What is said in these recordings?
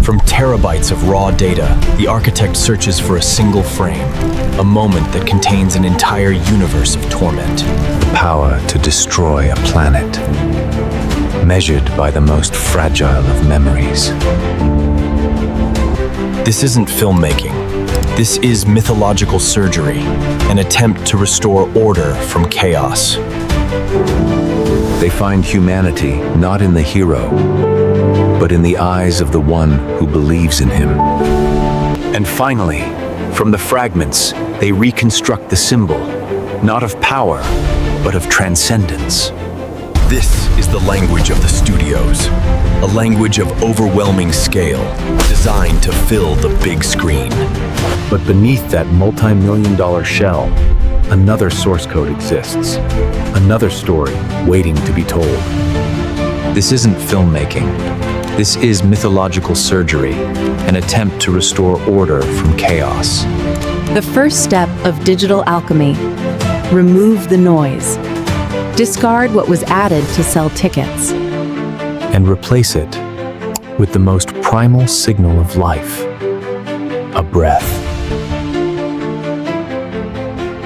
From terabytes of raw data, the architect searches for a single frame, a moment that contains an entire universe of torment. The power to destroy a planet, measured by the most fragile of memories. This isn't filmmaking. This is mythological surgery, an attempt to restore order from chaos. They find humanity not in the hero, but in the eyes of the one who believes in him. And finally, from the fragments, they reconstruct the symbol, not of power, but of transcendence. This is the language of the studios, a language of overwhelming scale, designed to fill the big screen. But beneath that multi-million-dollar shell, another source code exists, another story waiting to be told. This isn't filmmaking. This is mythological surgery, an attempt to restore order from chaos. The first step of digital alchemy: remove the noise. Discard what was added to sell tickets. And replace it with the most primal signal of life, a breath.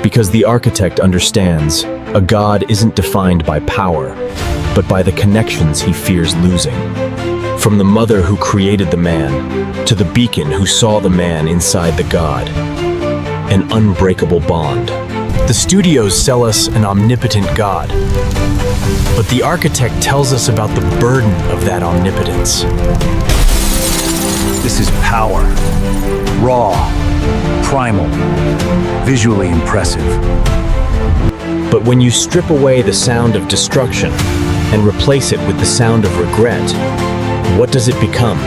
Because the architect understands, a god isn't defined by power, but by the connections he fears losing. From the mother who created the man, to the beacon who saw the man inside the god. An unbreakable bond. The studios sell us an omnipotent god, but the architect tells us about the burden of that omnipotence. This is power, raw, primal, visually impressive. But when you strip away the sound of destruction and replace it with the sound of regret, what does it become?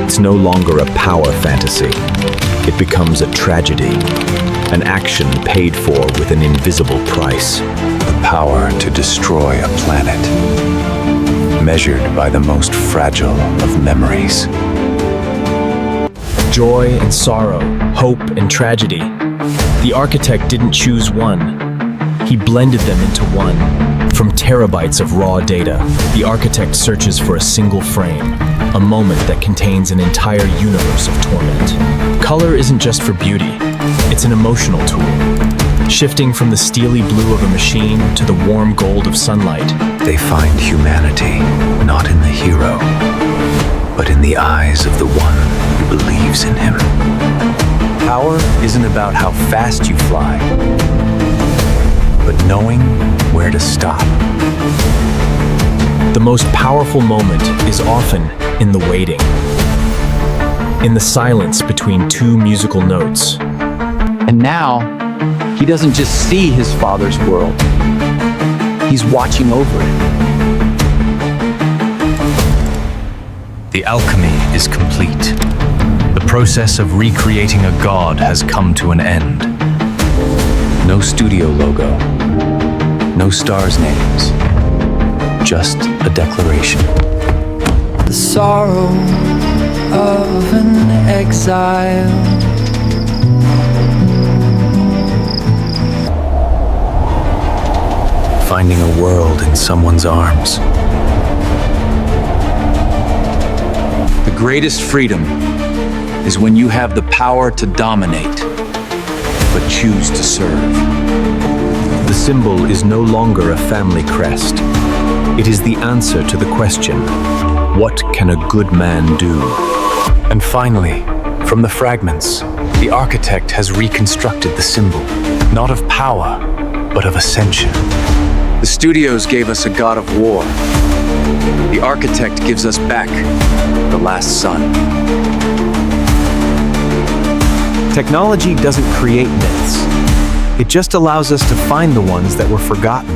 It's no longer a power fantasy. It becomes a tragedy, an action paid for with an invisible price. The power to destroy a planet, measured by the most fragile of memories. Joy and sorrow, hope and tragedy. The architect didn't choose one. He blended them into one. From terabytes of raw data, the architect searches for a single frame, a moment that contains an entire universe of torment. Color isn't just for beauty, it's an emotional tool. Shifting from the steely blue of a machine to the warm gold of sunlight. They find humanity not in the hero, but in the eyes of the one who believes in him. Power isn't about how fast you fly, but knowing where to stop. The most powerful moment is often in the waiting, in the silence between two musical notes. And now, he doesn't just see his father's world, he's watching over it. The alchemy is complete. The process of recreating a god has come to an end. No studio logo, no stars' names, just a declaration. The sorrow of an exile. Finding a world in someone's arms. The greatest freedom is when you have the power to dominate, but choose to serve. The symbol is no longer a family crest. It is the answer to the question, what can a good man do? And finally, from the fragments, the architect has reconstructed the symbol, not of power, but of ascension. The studios gave us a god of war. The architect gives us back the last son. Technology doesn't create myths. It just allows us to find the ones that were forgotten.